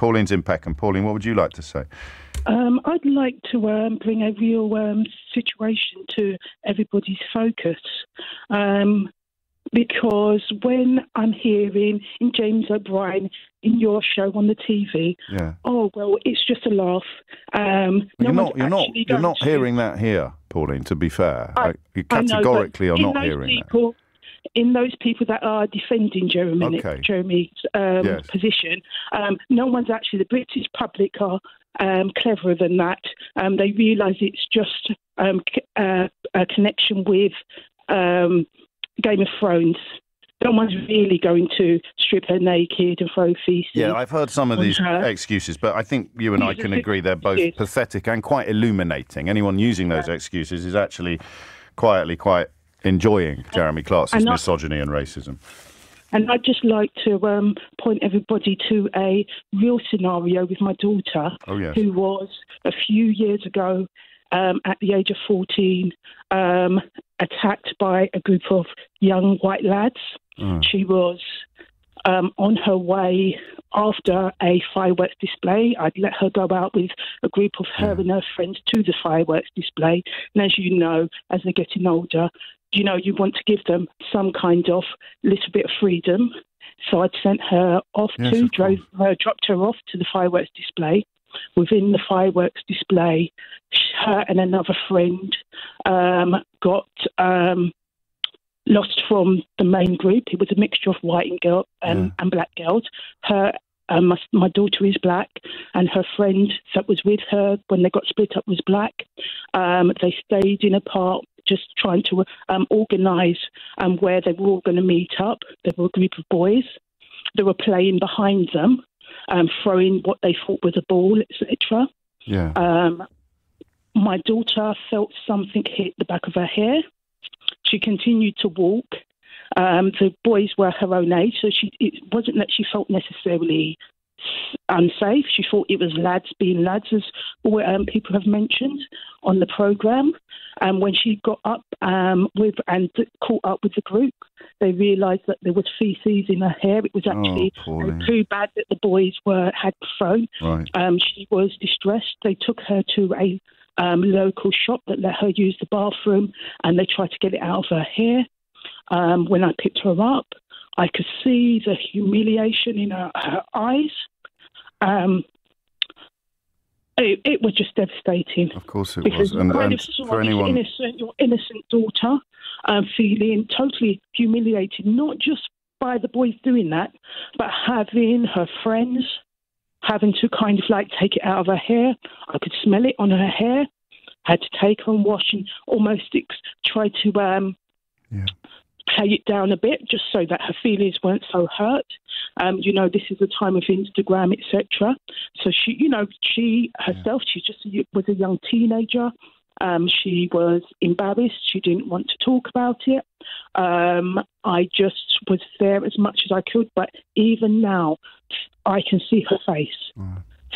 Pauline's in Peckham. Pauline, what would you like to say? I'd like to bring a real situation to everybody's focus. Because when I'm hearing in James O'Brien in your show on the TV, oh well, it's just a laugh. You're not hearing that here, Pauline. To be fair, you categorically are not hearing that. In those people that are defending Jeremy's position, no one's actually. The British public are cleverer than that. They realise it's just a connection with Game of Thrones. No one's really going to strip her naked and throw feces. Yeah, I've heard some of these excuses, but I think you and I can agree they're both pathetic and quite illuminating. Anyone using those excuses is actually quietly quite enjoying Jeremy Clarkson's misogyny and racism. And I'd just like to point everybody to a real scenario with my daughter, who was a few years ago, at the age of 14, attacked by a group of young white lads. She was on her way after a fireworks display. I'd let her go out with a group of her and her friends to the fireworks display. And as you know, as they're getting older, you want to give them some kind of little bit of freedom. So I'd sent her off dropped her off to the fireworks display. Within the fireworks display, her and another friend got lost from the main group. It was a mixture of white and black girls. My daughter is black, and her friend that was with her when they got split up was black. They stayed in a park just trying to organise where they were all going to meet up. There were a group of boys. They were playing behind them, throwing what they thought was a ball, etc. My daughter felt something hit the back of her hair. She continued to walk. The boys were her own age, so it wasn't that she felt necessarily unsafe. She thought it was lads being lads, as people have mentioned on the programme. When she got up caught up with the group, they realised that there was faeces in her hair. It was actually a poo bag that the boys had thrown. Right. She was distressed. They took her to a local shop that let her use the bathroom, and they tried to get it out of her hair. When I picked her up, I could see the humiliation in her eyes. It was just devastating. Of course it was. And for anyone... your innocent daughter feeling totally humiliated, not just by the boys doing that, but having her friends having to kind of take it out of her hair. I could smell it on her hair. Had to take her and wash and almost try to play it down a bit just so that her feelings weren't so hurt. This is the time of Instagram, etc. So she herself, she just was a young teenager. She was embarrassed. She didn't want to talk about it. I just was there as much as I could. But even now, I can see her face.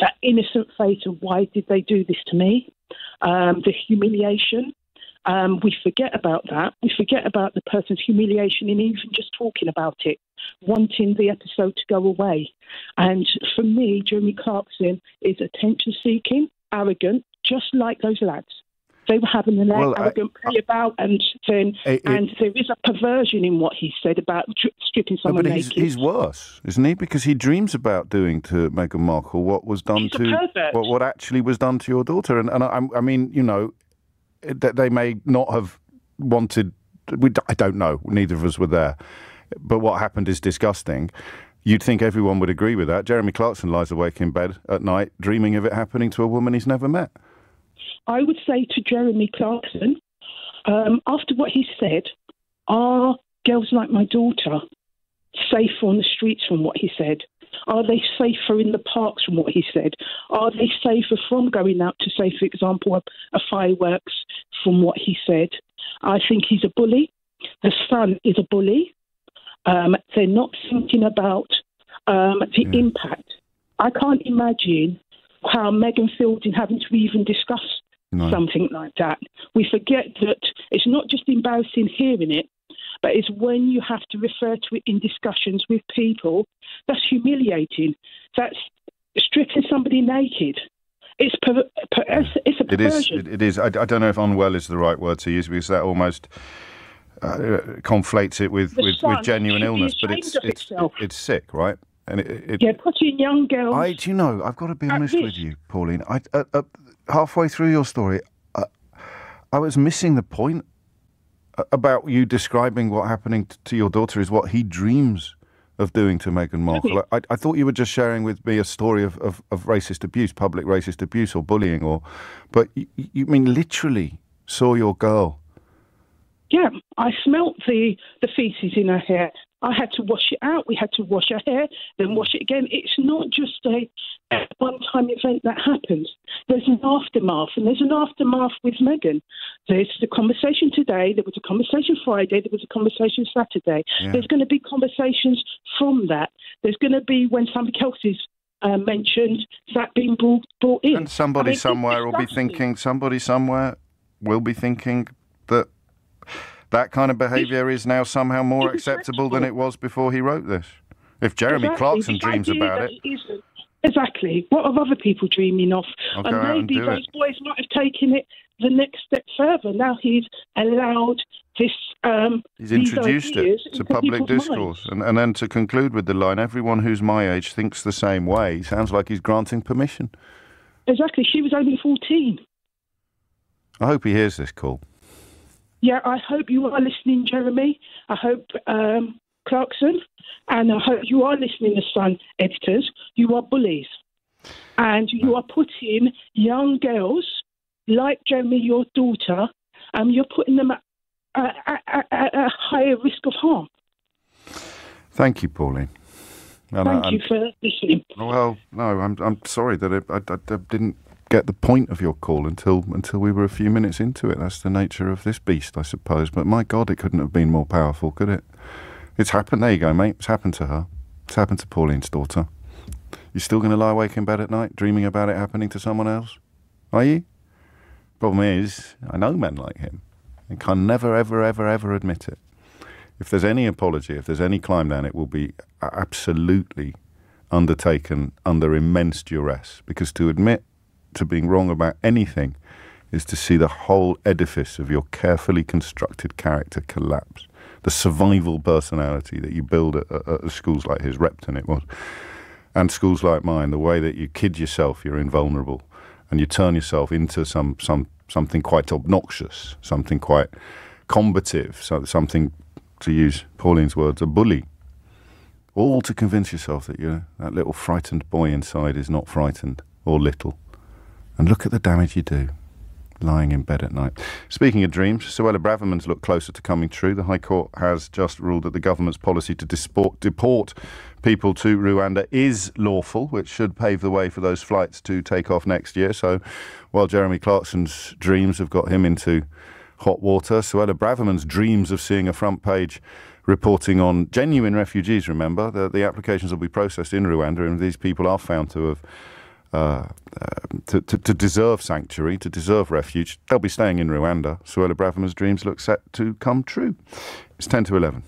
That innocent face of why did they do this to me? The humiliation. We forget about that. We forget about the person's humiliation in even just talking about it, wanting the episode to go away. And for me, Jeremy Clarkson is attention-seeking, arrogant, just like those lads. They were having an arrogant play about, and there is a perversion in what he said about stripping someone naked. He's worse, isn't he? Because he dreams about doing to Meghan Markle what was done what actually was done to your daughter. And I mean, that they may not have wanted. I don't know. Neither of us were there. But what happened is disgusting. You'd think everyone would agree with that. Jeremy Clarkson lies awake in bed at night dreaming of it happening to a woman he's never met. I would say to Jeremy Clarkson, after what he said, are girls like my daughter safer on the streets from what he said? Are they safer in the parks from what he said? Are they safer from going out to, say, for example, a fireworks from what he said? I think he's a bully. The son is a bully. They're not thinking about the impact. I can't imagine how Megan Fielding having to even discuss something like that. We forget that it's not just embarrassing hearing it, but it's when you have to refer to it in discussions with people. That's humiliating. That's somebody naked. It's a perversion. It is. I don't know if unwell is the right word to use, because that almost conflates it with genuine illness. But it's sick, right? And putting young girls. Do you know? I've got to be honest with you, Pauline. Halfway through your story, I was missing the point about you describing what happening to your daughter is what he dreams of doing to Meghan Markle. I thought you were just sharing with me a story of racist abuse, public racist abuse or bullying, but you mean literally saw your girl. Yeah, I smelt the feces in her hair. I had to wash it out. We had to wash her hair, then wash it again. It's not just a one-time event that happens. There's an aftermath, and there's an aftermath with Meghan. There's the conversation today. There was a conversation Friday. There was a conversation Saturday. Yeah. There's going to be conversations from that. There's going to be when somebody else is mentioned, that being brought in. And somebody somewhere will be thinking that kind of behaviour is now somehow more acceptable than it was before he wrote this. If Jeremy Clarkson dreams about it. Exactly. What are other people dreaming of? Okay, and maybe those boys might have taken it the next step further. Now he's allowed this. He's introduced it to public discourse. And then to conclude with the line, everyone who's my age thinks the same way. Sounds like he's granting permission. Exactly. She was only 14. I hope he hears this call. Yeah, I hope you are listening, Jeremy. I hope Clarkson, and I hope you are listening, the Sun editors. You are bullies, and you are putting young girls like Jeremy, your daughter, you're putting them at a higher risk of harm. Thank you, Pauline. Thank you for listening. Well, no, I'm sorry that I didn't get the point of your call until we were a few minutes into it. That's the nature of this beast, I suppose. But my God, it couldn't have been more powerful, could it? It's happened. There you go, mate. It's happened to her. It's happened to Pauline's daughter. You still going to lie awake in bed at night, dreaming about it happening to someone else? Are you? Problem is, I know men like him and can never, ever, ever, ever admit it. If there's any apology, if there's any climb down, it will be absolutely undertaken under immense duress, because to admit to being wrong about anything is to see the whole edifice of your carefully constructed character collapse. The survival personality that you build at schools like his, Repton it was, and schools like mine, the way that you kid yourself you're invulnerable and you turn yourself into something quite obnoxious, something quite combative, something, to use Pauline's words, a bully. All to convince yourself that that little frightened boy inside is not frightened or little. And look at the damage you do, lying in bed at night. Speaking of dreams, Suella Braverman's look closer to coming true. The High Court has just ruled that the government's policy to deport people to Rwanda is lawful, which should pave the way for those flights to take off next year. So while Jeremy Clarkson's dreams have got him into hot water, Suella Braverman's dreams of seeing a front page reporting on genuine refugees, remember, the applications will be processed in Rwanda, and these people are found to have to deserve sanctuary, to deserve refuge. They'll be staying in Rwanda. Suella Braverman's dreams look set to come true. It's 10 to 11.